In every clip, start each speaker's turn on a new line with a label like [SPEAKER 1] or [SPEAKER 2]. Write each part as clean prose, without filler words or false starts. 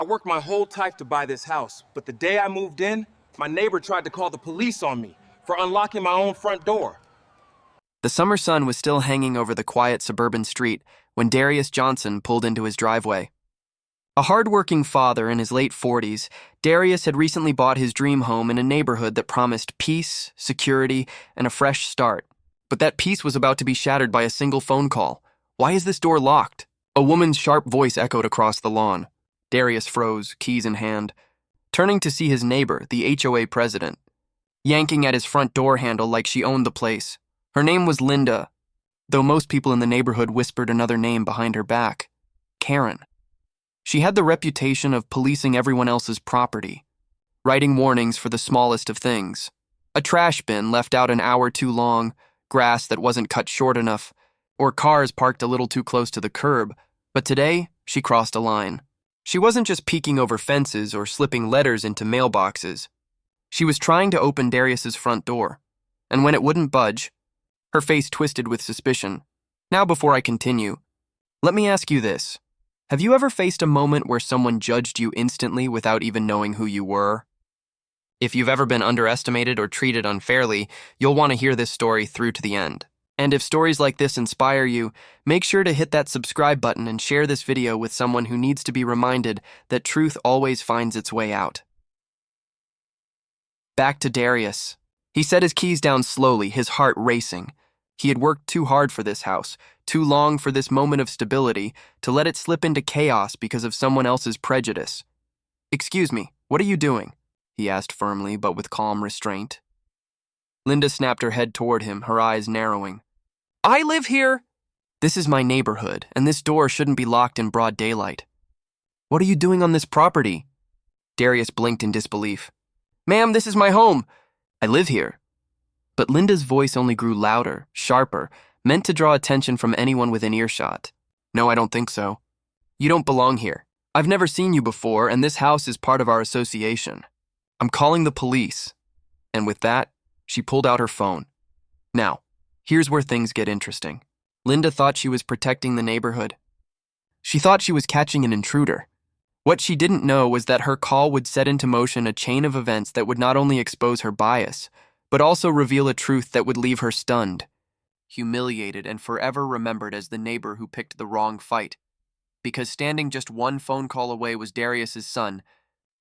[SPEAKER 1] I worked my whole life to buy this house, but the day I moved in, my neighbor tried to call the police on me for unlocking my own front door.
[SPEAKER 2] The summer sun was still hanging over the quiet suburban street when Darius Johnson pulled into his driveway. A hard-working father in his late 40s, Darius had recently bought his dream home in a neighborhood that promised peace, security, and a fresh start. But that peace was about to be shattered by a single phone call. "Why is this door locked?" A woman's sharp voice echoed across the lawn. Darius froze, keys in hand, turning to see his neighbor, the HOA president, yanking at his front door handle like she owned the place. Her name was Linda, though most people in the neighborhood whispered another name behind her back: Karen. She had the reputation of policing everyone else's property, writing warnings for the smallest of things. A trash bin left out an hour too long, grass that wasn't cut short enough, or cars parked a little too close to the curb. But today, she crossed a line. She wasn't just peeking over fences or slipping letters into mailboxes. She was trying to open Darius's front door, and when it wouldn't budge, her face twisted with suspicion. "Now, before I continue, let me ask you this. Have you ever faced a moment where someone judged you instantly without even knowing who you were? If you've ever been underestimated or treated unfairly, you'll want to hear this story through to the end. And if stories like this inspire you, make sure to hit that subscribe button and share this video with someone who needs to be reminded that truth always finds its way out." Back to Darius. He set his keys down slowly, his heart racing. He had worked too hard for this house, too long for this moment of stability, to let it slip into chaos because of someone else's prejudice. "Excuse me, what are you doing?" he asked firmly, but with calm restraint. Linda snapped her head toward him, her eyes narrowing. "I live here." "This is my neighborhood, and this door shouldn't be locked in broad daylight." "What are you doing on this property?" Darius blinked in disbelief. "Ma'am, this is my home. I live here." But Linda's voice only grew louder, sharper, meant to draw attention from anyone within earshot. "No, I don't think so. You don't belong here. I've never seen you before, and this house is part of our association. I'm calling the police." And with that, she pulled out her phone. Now, here's where things get interesting. Linda thought she was protecting the neighborhood. She thought she was catching an intruder. What she didn't know was that her call would set into motion a chain of events that would not only expose her bias, but also reveal a truth that would leave her stunned, humiliated, and forever remembered as the neighbor who picked the wrong fight. Because standing just one phone call away was Darius's son,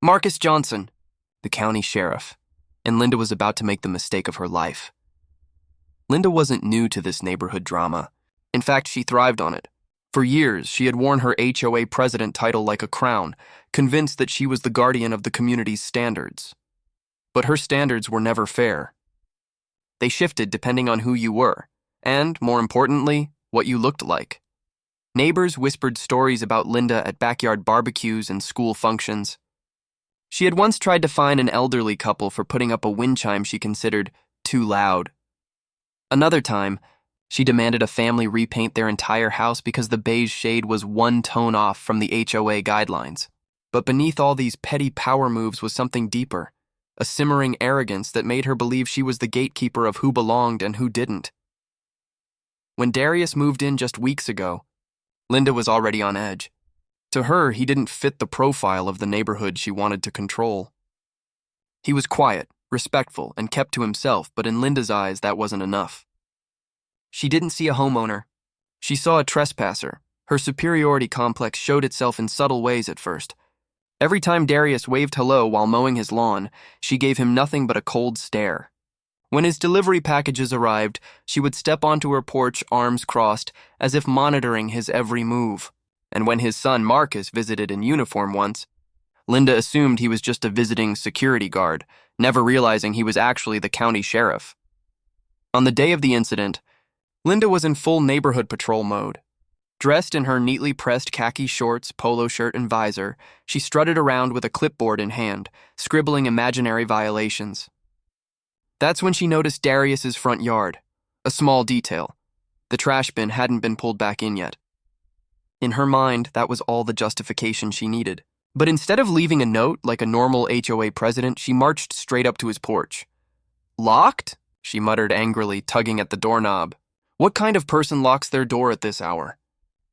[SPEAKER 2] Marcus Johnson, the county sheriff, and Linda was about to make the mistake of her life. Linda wasn't new to this neighborhood drama. In fact, she thrived on it. For years, she had worn her HOA president title like a crown, convinced that she was the guardian of the community's standards. But her standards were never fair. They shifted depending on who you were, and, more importantly, what you looked like. Neighbors whispered stories about Linda at backyard barbecues and school functions. She had once tried to fine an elderly couple for putting up a wind chime she considered too loud. Another time, she demanded a family repaint their entire house because the beige shade was one tone off from the HOA guidelines. But beneath all these petty power moves was something deeper, a simmering arrogance that made her believe she was the gatekeeper of who belonged and who didn't. When Darius moved in just weeks ago, Linda was already on edge. To her, he didn't fit the profile of the neighborhood she wanted to control. He was quiet, respectful, and kept to himself, but in Linda's eyes, that wasn't enough. She didn't see a homeowner. She saw a trespasser. Her superiority complex showed itself in subtle ways at first. Every time Darius waved hello while mowing his lawn, she gave him nothing but a cold stare. When his delivery packages arrived, she would step onto her porch, arms crossed, as if monitoring his every move. And when his son Marcus visited in uniform once, Linda assumed he was just a visiting security guard, never realizing he was actually the county sheriff. On the day of the incident, Linda was in full neighborhood patrol mode. Dressed in her neatly pressed khaki shorts, polo shirt, and visor, she strutted around with a clipboard in hand, scribbling imaginary violations. That's when she noticed Darius's front yard. A small detail. The trash bin hadn't been pulled back in yet. In her mind, that was all the justification she needed. But instead of leaving a note like a normal HOA president, she marched straight up to his porch. "Locked?" she muttered angrily, tugging at the doorknob. "What kind of person locks their door at this hour?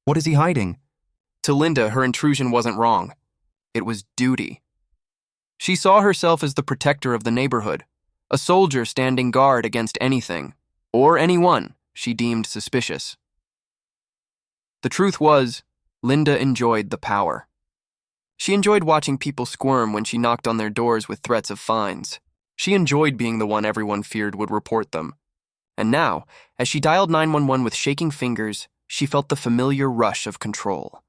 [SPEAKER 2] What is he hiding?" To Linda, her intrusion wasn't wrong. It was duty. She saw herself as the protector of the neighborhood, a soldier standing guard against anything, or anyone, she deemed suspicious. The truth was, Linda enjoyed the power. She enjoyed watching people squirm when she knocked on their doors with threats of fines. She enjoyed being the one everyone feared would report them. And now, as she dialed 911 with shaking fingers, she felt the familiar rush of control.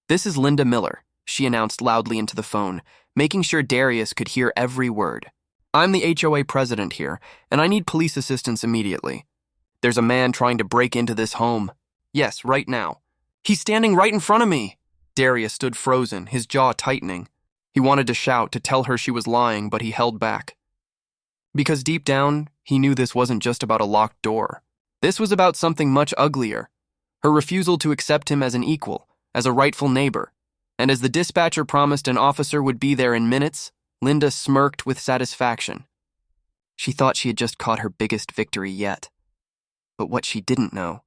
[SPEAKER 2] "This is Linda Miller," she announced loudly into the phone, making sure Darius could hear every word. "I'm the HOA president here, and I need police assistance immediately. There's a man trying to break into this home. Yes, right now. He's standing right in front of me." Darius stood frozen, his jaw tightening. He wanted to shout, to tell her she was lying, but he held back. Because deep down, he knew this wasn't just about a locked door. This was about something much uglier. Her refusal to accept him as an equal, as a rightful neighbor. And as the dispatcher promised an officer would be there in minutes, Linda smirked with satisfaction. She thought she had just caught her biggest victory yet. But what she didn't know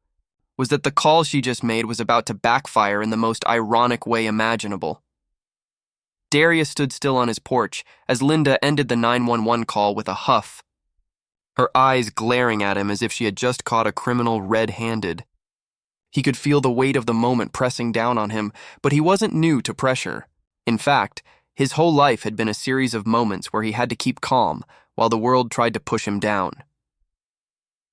[SPEAKER 2] was that the call she just made was about to backfire in the most ironic way imaginable. Darius stood still on his porch as Linda ended the 911 call with a huff, her eyes glaring at him as if she had just caught a criminal red-handed. He could feel the weight of the moment pressing down on him, but he wasn't new to pressure. In fact, his whole life had been a series of moments where he had to keep calm while the world tried to push him down.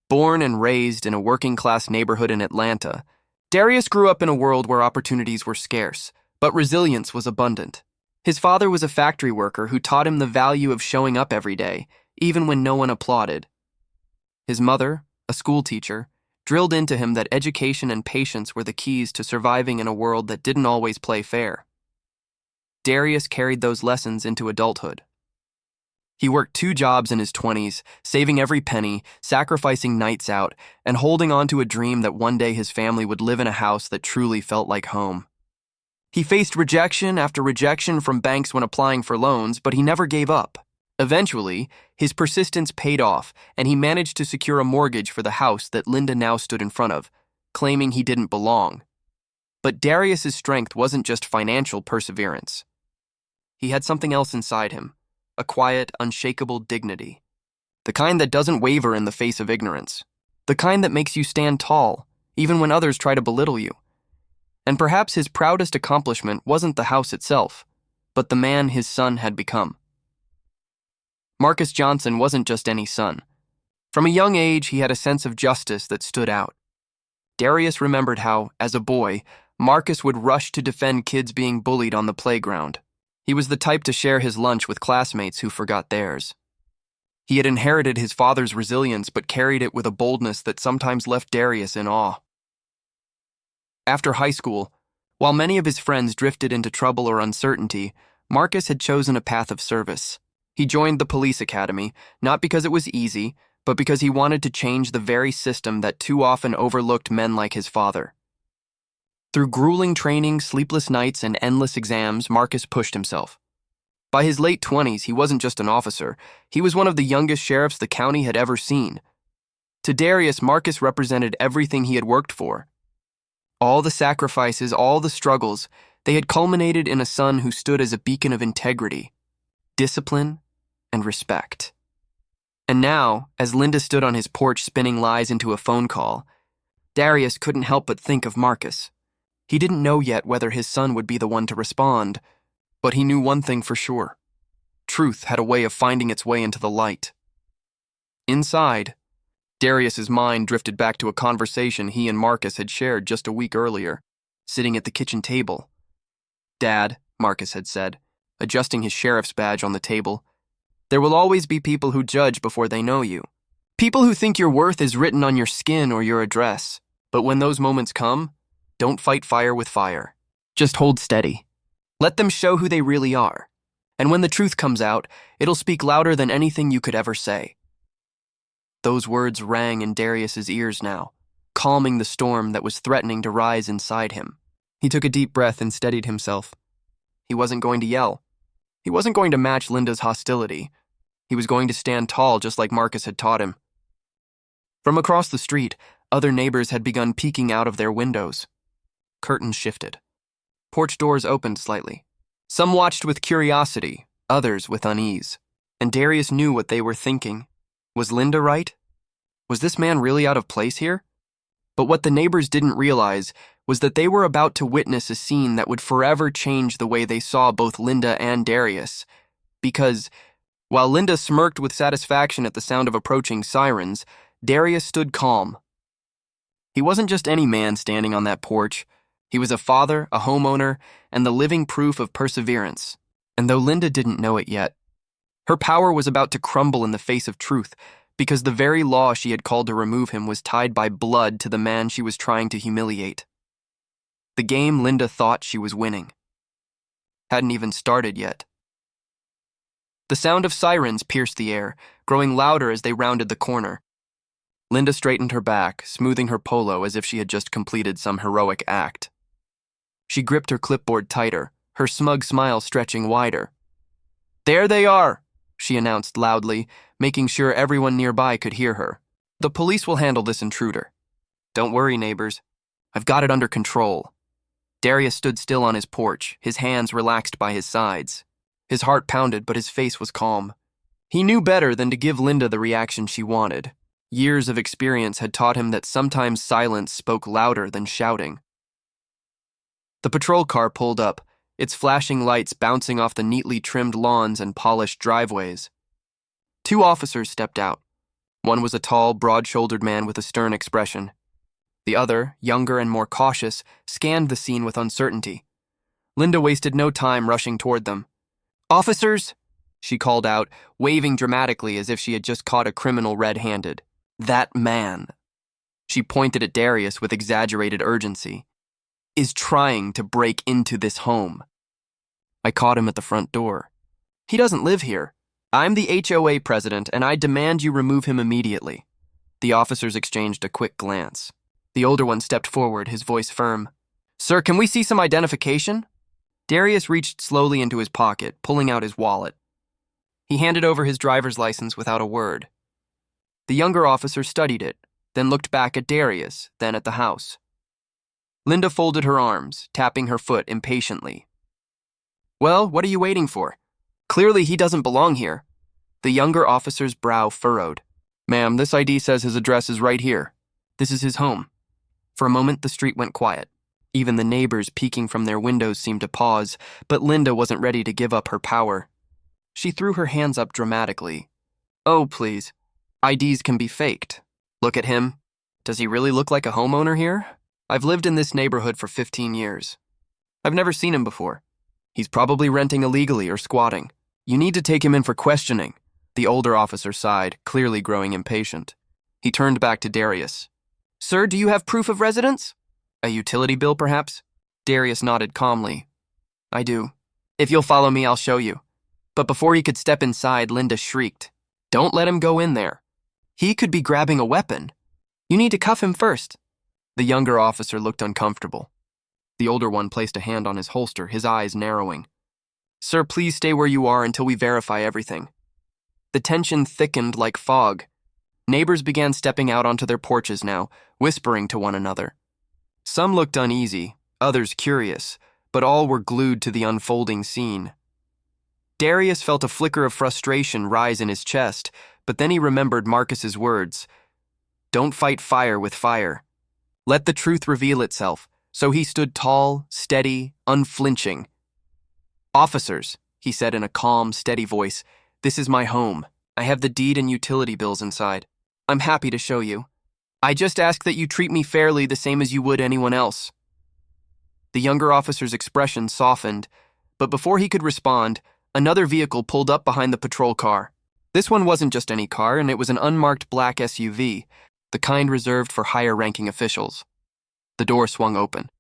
[SPEAKER 2] Born and raised in a working-class neighborhood in Atlanta, Darius grew up in a world where opportunities were scarce, but resilience was abundant. His father was a factory worker who taught him the value of showing up every day, even when no one applauded. His mother, a schoolteacher, drilled into him that education and patience were the keys to surviving in a world that didn't always play fair. Darius carried those lessons into adulthood. He worked 2 jobs in his 20s, saving every penny, sacrificing nights out, and holding on to a dream that one day his family would live in a house that truly felt like home. He faced rejection after rejection from banks when applying for loans, but he never gave up. Eventually, his persistence paid off, and he managed to secure a mortgage for the house that Linda now stood in front of, claiming he didn't belong. But Darius's strength wasn't just financial perseverance. He had something else inside him. A quiet, unshakable dignity. The kind that doesn't waver in the face of ignorance. The kind that makes you stand tall, even when others try to belittle you. And perhaps his proudest accomplishment wasn't the house itself, but the man his son had become. Marcus Johnson wasn't just any son. From a young age, he had a sense of justice that stood out. Darius remembered how, as a boy, Marcus would rush to defend kids being bullied on the playground. He was the type to share his lunch with classmates who forgot theirs. He had inherited his father's resilience but carried it with a boldness that sometimes left Darius in awe. After high school, while many of his friends drifted into trouble or uncertainty, Marcus had chosen a path of service. He joined the police academy, not because it was easy, but because he wanted to change the very system that too often overlooked men like his father. Through grueling training, sleepless nights, and endless exams, Marcus pushed himself. By his late 20s, he wasn't just an officer. He was one of the youngest sheriffs the county had ever seen. To Darius, Marcus represented everything he had worked for. All the sacrifices, all the struggles, they had culminated in a son who stood as a beacon of integrity, discipline, and respect. And now, as Linda stood on his porch spinning lies into a phone call, Darius couldn't help but think of Marcus. He didn't know yet whether his son would be the one to respond, but he knew one thing for sure. Truth had a way of finding its way into the light. Inside, Darius's mind drifted back to a conversation he and Marcus had shared just a week earlier, sitting at the kitchen table. "Dad," Marcus had said, adjusting his sheriff's badge on the table, "there will always be people who judge before they know you. People who think your worth is written on your skin or your address. But when those moments come, don't fight fire with fire. Just hold steady. Let them show who they really are. And when the truth comes out, it'll speak louder than anything you could ever say." Those words rang in Darius's ears now, calming the storm that was threatening to rise inside him. He took a deep breath and steadied himself. He wasn't going to yell. He wasn't going to match Linda's hostility. He was going to stand tall just like Marcus had taught him. From across the street, other neighbors had begun peeking out of their windows. Curtains shifted. Porch doors opened slightly. Some watched with curiosity, others with unease. And Darius knew what they were thinking. Was Linda right? Was this man really out of place here? But what the neighbors didn't realize was that they were about to witness a scene that would forever change the way they saw both Linda and Darius. Because, while Linda smirked with satisfaction at the sound of approaching sirens, Darius stood calm. He wasn't just any man standing on that porch. He was a father, a homeowner, and the living proof of perseverance. And though Linda didn't know it yet, her power was about to crumble in the face of truth, because the very law she had called to remove him was tied by blood to the man she was trying to humiliate. The game Linda thought she was winning hadn't even started yet. The sound of sirens pierced the air, growing louder as they rounded the corner. Linda straightened her back, smoothing her polo as if she had just completed some heroic act. She gripped her clipboard tighter, her smug smile stretching wider. "There they are," she announced loudly, making sure everyone nearby could hear her. "The police will handle this intruder. Don't worry, neighbors. I've got it under control." Darius stood still on his porch, his hands relaxed by his sides. His heart pounded, but his face was calm. He knew better than to give Linda the reaction she wanted. Years of experience had taught him that sometimes silence spoke louder than shouting. The patrol car pulled up, its flashing lights bouncing off the neatly trimmed lawns and polished driveways. Two officers stepped out. One was a tall, broad-shouldered man with a stern expression. The other, younger and more cautious, scanned the scene with uncertainty. Linda wasted no time rushing toward them. "Officers!" she called out, waving dramatically as if she had just caught a criminal red-handed. "That man," she pointed at Darius with exaggerated urgency, "is trying to break into this home. I caught him at the front door. He doesn't live here. I'm the HOA president, and I demand you remove him immediately." The officers exchanged a quick glance. The older one stepped forward, his voice firm. "Sir, can we see some identification?" Darius reached slowly into his pocket, pulling out his wallet. He handed over his driver's license without a word. The younger officer studied it, then looked back at Darius, then at the house. Linda folded her arms, tapping her foot impatiently. "Well, what are you waiting for? Clearly he doesn't belong here." The younger officer's brow furrowed. "Ma'am, this ID says his address is right here. This is his home." For a moment, the street went quiet. Even the neighbors peeking from their windows seemed to pause, but Linda wasn't ready to give up her power. She threw her hands up dramatically. "Oh, please. IDs can be faked. Look at him. Does he really look like a homeowner here? I've lived in this neighborhood for 15 years. I've never seen him before. He's probably renting illegally or squatting. You need to take him in for questioning." The older officer sighed, clearly growing impatient. He turned back to Darius. "Sir, do you have proof of residence? A utility bill, perhaps?" Darius nodded calmly. "I do. If you'll follow me, I'll show you." But before he could step inside, Linda shrieked. "Don't let him go in there. He could be grabbing a weapon. You need to cuff him first." The younger officer looked uncomfortable. The older one placed a hand on his holster, his eyes narrowing. "Sir, please stay where you are until we verify everything." The tension thickened like fog. Neighbors began stepping out onto their porches now, whispering to one another. Some looked uneasy, others curious, but all were glued to the unfolding scene. Darius felt a flicker of frustration rise in his chest, but then he remembered Marcus's words. "Don't fight fire with fire. Let the truth reveal itself." So he stood tall, steady, unflinching. "Officers," he said in a calm, steady voice, "this is my home. I have the deed and utility bills inside. I'm happy to show you. I just ask that you treat me fairly the same as you would anyone else." The younger officer's expression softened, but before he could respond, another vehicle pulled up behind the patrol car. This one wasn't just any car, and it was an unmarked black SUV, the kind reserved for higher-ranking officials. The door swung open,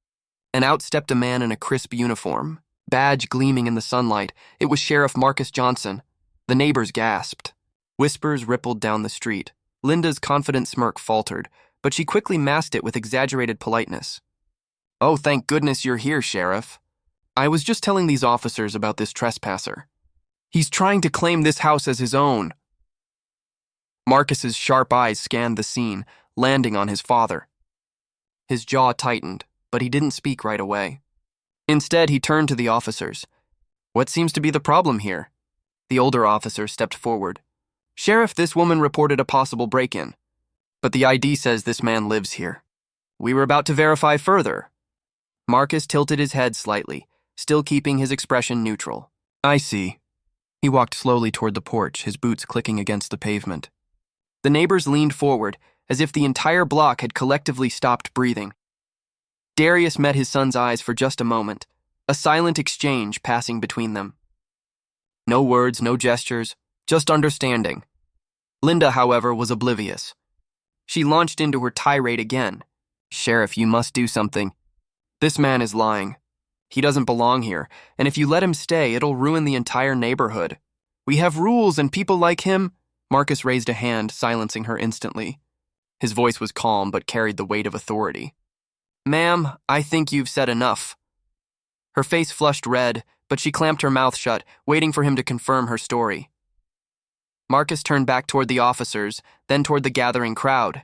[SPEAKER 2] and out stepped a man in a crisp uniform, badge gleaming in the sunlight. It was Sheriff Marcus Johnson. The neighbors gasped. Whispers rippled down the street. Linda's confident smirk faltered, but she quickly masked it with exaggerated politeness. "Oh, thank goodness you're here, Sheriff. I was just telling these officers about this trespasser. He's trying to claim this house as his own." Marcus's sharp eyes scanned the scene, landing on his father. His jaw tightened, but he didn't speak right away. Instead, he turned to the officers. What seems to be the problem here? The older officer stepped forward. Sheriff, this woman reported a possible break-in, but the ID says this man lives here. We were about to verify further. Marcus tilted his head slightly, still keeping his expression neutral. I see. He walked slowly toward the porch, his boots clicking against the pavement. The neighbors leaned forward, as if the entire block had collectively stopped breathing. Darius met his son's eyes for just a moment, a silent exchange passing between them. No words, no gestures, just understanding. Linda, however, was oblivious. She launched into her tirade again. Sheriff, you must do something. This man is lying. He doesn't belong here, and if you let him stay, it'll ruin the entire neighborhood. We have rules, and people like him. Marcus raised a hand, silencing her instantly. His voice was calm, but carried the weight of authority. Ma'am, I think you've said enough. Her face flushed red, but she clamped her mouth shut, waiting for him to confirm her story. Marcus turned back toward the officers, then toward the gathering crowd.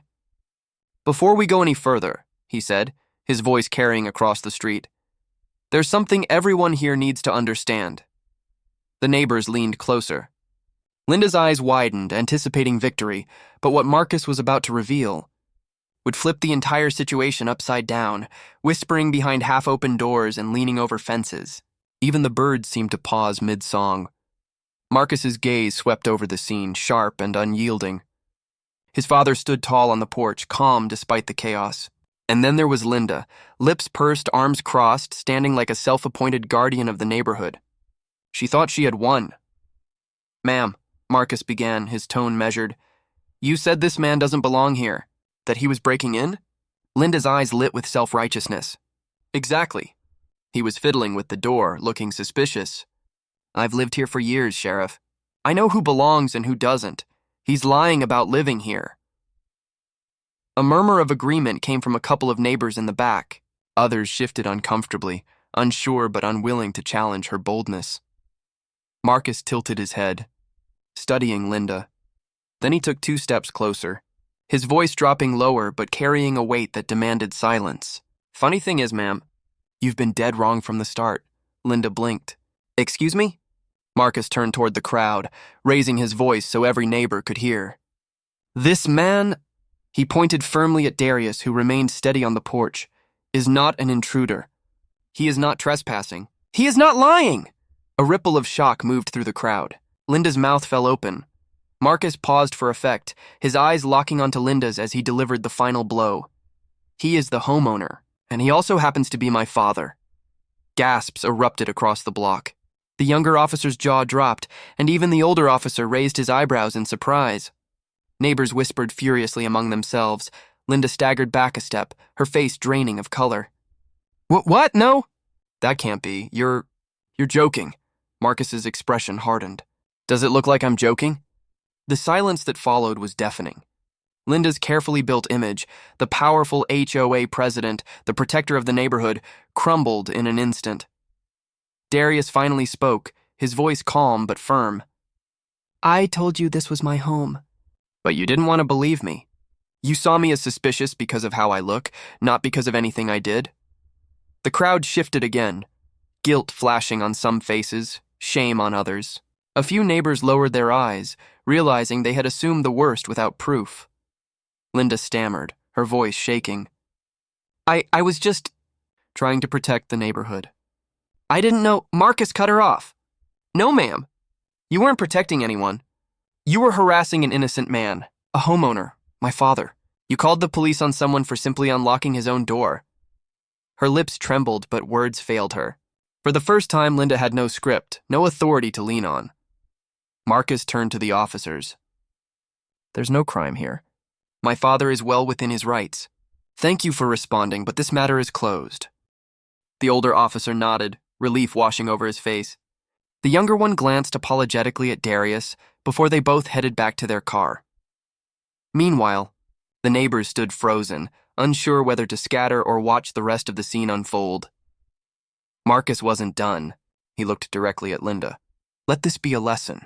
[SPEAKER 2] Before we go any further, he said, his voice carrying across the street, there's something everyone here needs to understand. The neighbors leaned closer. Linda's eyes widened, anticipating victory, but what Marcus was about to reveal would flip the entire situation upside down, whispering behind half-open doors and leaning over fences. Even the birds seemed to pause mid-song. Marcus's gaze swept over the scene, sharp and unyielding. His father stood tall on the porch, calm despite the chaos. And then there was Linda, lips pursed, arms crossed, standing like a self-appointed guardian of the neighborhood. She thought she had won. Ma'am, Marcus began, his tone measured. You said this man doesn't belong here, that he was breaking in? Linda's eyes lit with self-righteousness. Exactly. He was fiddling with the door, looking suspicious. I've lived here for years, Sheriff. I know who belongs and who doesn't. He's lying about living here. A murmur of agreement came from a couple of neighbors in the back. Others shifted uncomfortably, unsure but unwilling to challenge her boldness. Marcus tilted his head, studying Linda. Then he took 2 steps closer, his voice dropping lower but carrying a weight that demanded silence. Funny thing is, ma'am, you've been dead wrong from the start. Linda blinked. Excuse me? Marcus turned toward the crowd, raising his voice so every neighbor could hear. This man, he pointed firmly at Darius, who remained steady on the porch, is not an intruder. He is not trespassing. He is not lying! A ripple of shock moved through the crowd. Linda's mouth fell open. Marcus paused for effect, his eyes locking onto Linda's as he delivered the final blow. He is the homeowner, and he also happens to be my father. Gasps erupted across the block. The younger officer's jaw dropped, and even the older officer raised his eyebrows in surprise. Neighbors whispered furiously among themselves. Linda staggered back a step, her face draining of color. What? No? That can't be. You're joking. Marcus's expression hardened. Does it look like I'm joking? The silence that followed was deafening. Linda's carefully built image, the powerful HOA president, the protector of the neighborhood, crumbled in an instant. Darius finally spoke, his voice calm but firm. I told you this was my home. But you didn't want to believe me. You saw me as suspicious because of how I look, not because of anything I did. The crowd shifted again, guilt flashing on some faces, shame on others. A few neighbors lowered their eyes, realizing they had assumed the worst without proof. Linda stammered, her voice shaking. I was just trying to protect the neighborhood. I didn't know. Marcus cut her off. No, ma'am. You weren't protecting anyone. You were harassing an innocent man, a homeowner, my father. You called the police on someone for simply unlocking his own door. Her lips trembled, but words failed her. For the first time, Linda had no script, no authority to lean on. Marcus turned to the officers. There's no crime here. My father is well within his rights. Thank you for responding, but this matter is closed. The older officer nodded, relief washing over his face. The younger one glanced apologetically at Darius before they both headed back to their car. Meanwhile, the neighbors stood frozen, unsure whether to scatter or watch the rest of the scene unfold. Marcus wasn't done. He looked directly at Linda. Let this be a lesson.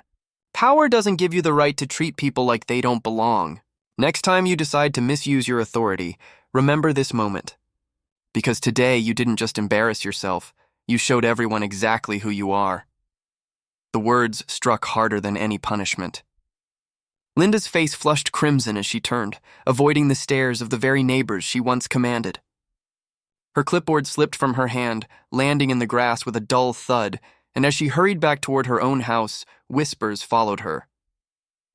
[SPEAKER 2] Power doesn't give you the right to treat people like they don't belong. Next time you decide to misuse your authority, remember this moment. Because today you didn't just embarrass yourself, you showed everyone exactly who you are. The words struck harder than any punishment. Linda's face flushed crimson as she turned, avoiding the stares of the very neighbors she once commanded. Her clipboard slipped from her hand, landing in the grass with a dull thud, and as she hurried back toward her own house, whispers followed her.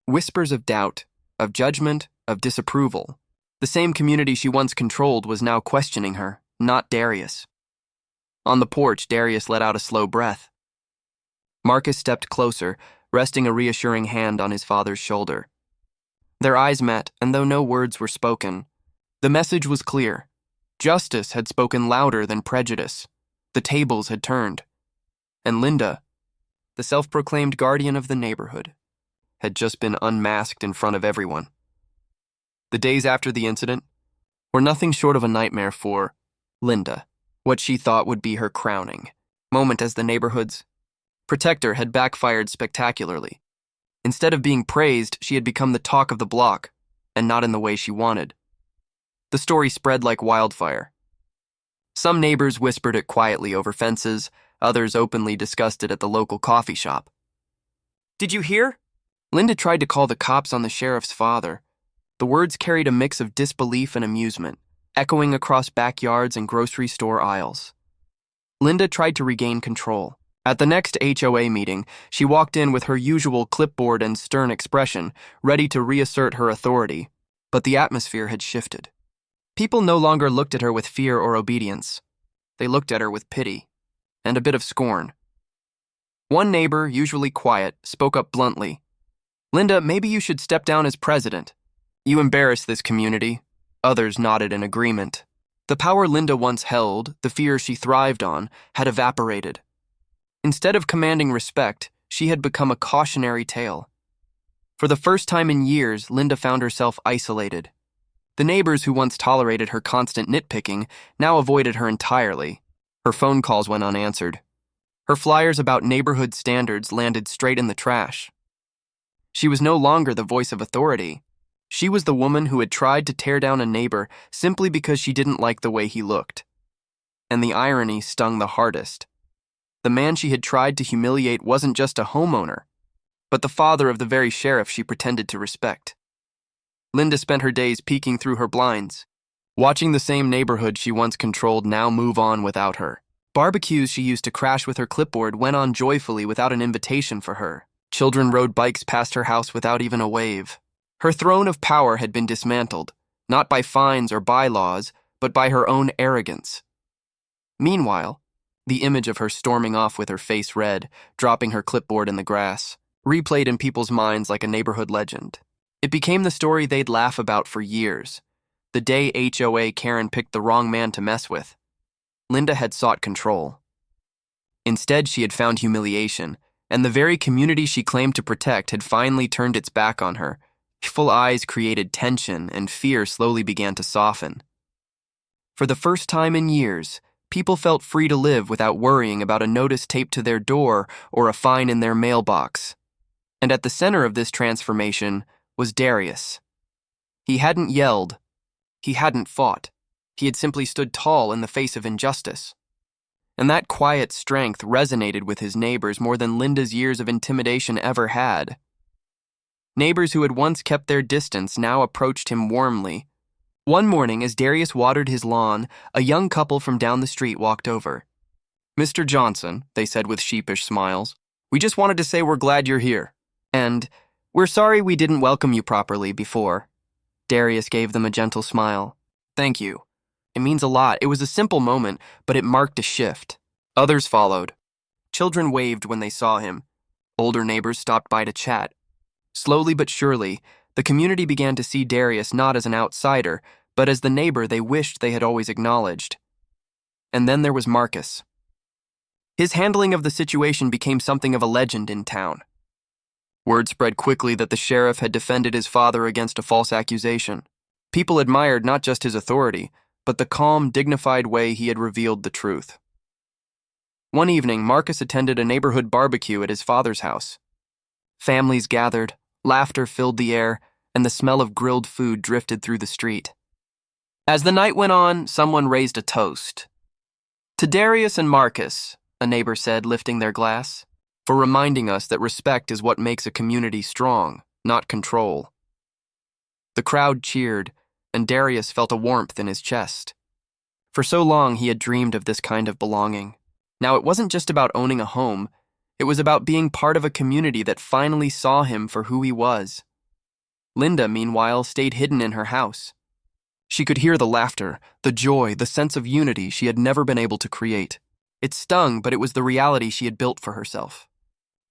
[SPEAKER 2] Whispers of doubt, of judgment, of disapproval. The same community she once controlled was now questioning her, not Darius. On the porch, Darius let out a slow breath. Marcus stepped closer, resting a reassuring hand on his father's shoulder. Their eyes met, and though no words were spoken, the message was clear. Justice had spoken louder than prejudice. The tables had turned. And Linda, the self-proclaimed guardian of the neighborhood, had just been unmasked in front of everyone. The days after the incident were nothing short of a nightmare for Linda, what she thought would be her crowning moment as the neighborhood's protector had backfired spectacularly. Instead of being praised, she had become the talk of the block, and not in the way she wanted. The story spread like wildfire. Some neighbors whispered it quietly over fences, others openly discussed it at the local coffee shop. "Did you hear?" Linda tried to call the cops on the sheriff's father. The words carried a mix of disbelief and amusement, echoing across backyards and grocery store aisles. Linda tried to regain control. At the next HOA meeting, she walked in with her usual clipboard and stern expression, ready to reassert her authority. But the atmosphere had shifted. People no longer looked at her with fear or obedience. They looked at her with pity and a bit of scorn. One neighbor, usually quiet, spoke up bluntly. "Linda, maybe you should step down as president. You embarrass this community." Others nodded in agreement. The power Linda once held, the fear she thrived on, had evaporated. Instead of commanding respect, she had become a cautionary tale. For the first time in years, Linda found herself isolated. The neighbors who once tolerated her constant nitpicking now avoided her entirely. Her phone calls went unanswered. Her flyers about neighborhood standards landed straight in the trash. She was no longer the voice of authority. She was the woman who had tried to tear down a neighbor simply because she didn't like the way he looked. And the irony stung the hardest. The man she had tried to humiliate wasn't just a homeowner, but the father of the very sheriff she pretended to respect. Linda spent her days peeking through her blinds, watching the same neighborhood she once controlled now move on without her. Barbecues she used to crash with her clipboard went on joyfully without an invitation for her. Children rode bikes past her house without even a wave. Her throne of power had been dismantled, not by fines or bylaws, but by her own arrogance. Meanwhile, the image of her storming off with her face red, dropping her clipboard in the grass, replayed in people's minds like a neighborhood legend. It became the story they'd laugh about for years. The day HOA Karen picked the wrong man to mess with. Linda had sought control. Instead, she had found humiliation, and the very community she claimed to protect had finally turned its back on her. Full eyes created tension, and fear slowly began to soften. For the first time in years, people felt free to live without worrying about a notice taped to their door or a fine in their mailbox. And at the center of this transformation was Darius. He hadn't yelled. He hadn't fought. He had simply stood tall in the face of injustice. And that quiet strength resonated with his neighbors more than Linda's years of intimidation ever had. Neighbors who had once kept their distance now approached him warmly. One morning, as Darius watered his lawn, a young couple from down the street walked over. "Mr. Johnson," they said with sheepish smiles, "we just wanted to say we're glad you're here. And we're sorry we didn't welcome you properly before." Darius gave them a gentle smile. "Thank you. It means a lot." It was a simple moment, but it marked a shift. Others followed. Children waved when they saw him. Older neighbors stopped by to chat. Slowly but surely, the community began to see Darius not as an outsider, but as the neighbor they wished they had always acknowledged. And then there was Marcus. His handling of the situation became something of a legend in town. Word spread quickly that the sheriff had defended his father against a false accusation. People admired not just his authority, but the calm, dignified way he had revealed the truth. One evening, Marcus attended a neighborhood barbecue at his father's house. Families gathered, laughter filled the air, and the smell of grilled food drifted through the street. As the night went on, someone raised a toast. "To Darius and Marcus," a neighbor said, lifting their glass. for reminding us that respect is what makes a community strong, not control. The crowd cheered, and Darius felt a warmth in his chest. For so long, he had dreamed of this kind of belonging. Now, it wasn't just about owning a home. It was about being part of a community that finally saw him for who he was. Linda, meanwhile, stayed hidden in her house. She could hear the laughter, the joy, the sense of unity she had never been able to create. It stung, but it was the reality she had built for herself.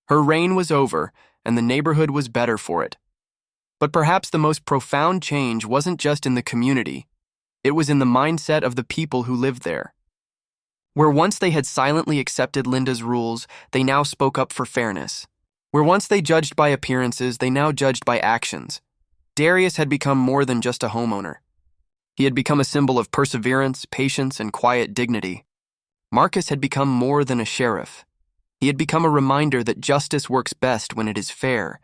[SPEAKER 2] Her reign was over, and the neighborhood was better for it. But perhaps the most profound change wasn't just in the community. It was in the mindset of the people who lived there. Where once they had silently accepted Linda's rules, they now spoke up for fairness. Where once they judged by appearances, they now judged by actions. Darius had become more than just a homeowner. He had become a symbol of perseverance, patience, and quiet dignity. Marcus had become more than a sheriff. He had become a reminder that justice works best when it is fair,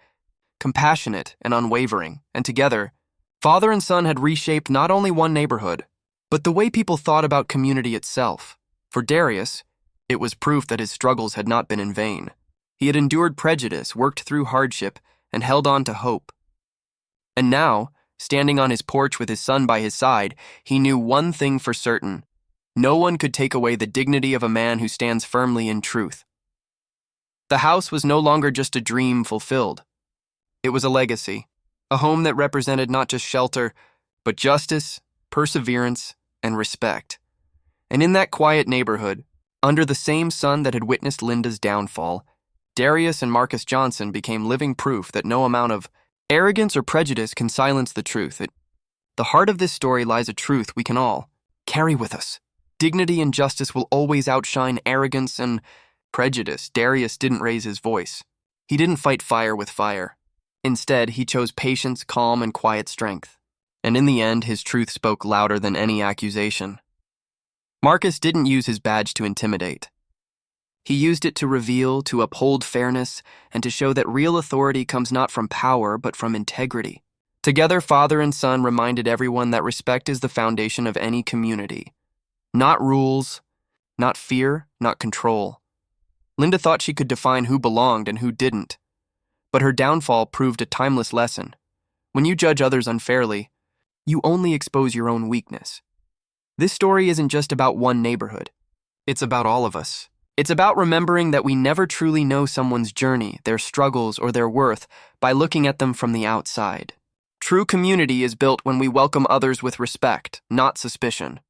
[SPEAKER 2] compassionate, and unwavering, and together, father and son had reshaped not only one neighborhood, but the way people thought about community itself. For Darius, it was proof that his struggles had not been in vain. He had endured prejudice, worked through hardship, and held on to hope. And now, standing on his porch with his son by his side, he knew one thing for certain. No one could take away the dignity of a man who stands firmly in truth. The house was no longer just a dream fulfilled. It was a legacy, a home that represented not just shelter, but justice, perseverance, and respect. And in that quiet neighborhood, under the same sun that had witnessed Linda's downfall, Darius and Marcus Johnson became living proof that no amount of arrogance or prejudice can silence the truth. At the heart of this story lies a truth we can all carry with us. Dignity and justice will always outshine arrogance and prejudice. Darius didn't raise his voice. He didn't fight fire with fire. Instead, he chose patience, calm, and quiet strength. And in the end, his truth spoke louder than any accusation. Marcus didn't use his badge to intimidate. He used it to reveal, to uphold fairness, and to show that real authority comes not from power, but from integrity. Together, father and son reminded everyone that respect is the foundation of any community. Not rules, not fear, not control. Linda thought she could define who belonged and who didn't. But her downfall proved a timeless lesson. When you judge others unfairly, you only expose your own weakness. This story isn't just about one neighborhood. It's about all of us. It's about remembering that we never truly know someone's journey, their struggles, or their worth by looking at them from the outside. True community is built when we welcome others with respect, not suspicion.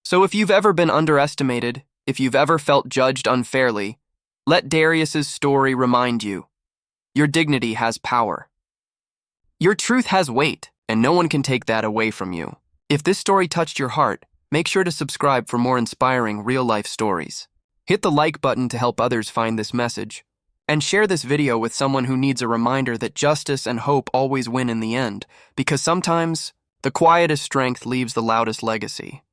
[SPEAKER 2] So if you've ever been underestimated, if you've ever felt judged unfairly, let Darius's story remind you. Your dignity has power. Your truth has weight, and no one can take that away from you. If this story touched your heart, make sure to subscribe for more inspiring real-life stories. Hit the like button to help others find this message. And share this video with someone who needs a reminder that justice and hope always win in the end, because sometimes the quietest strength leaves the loudest legacy.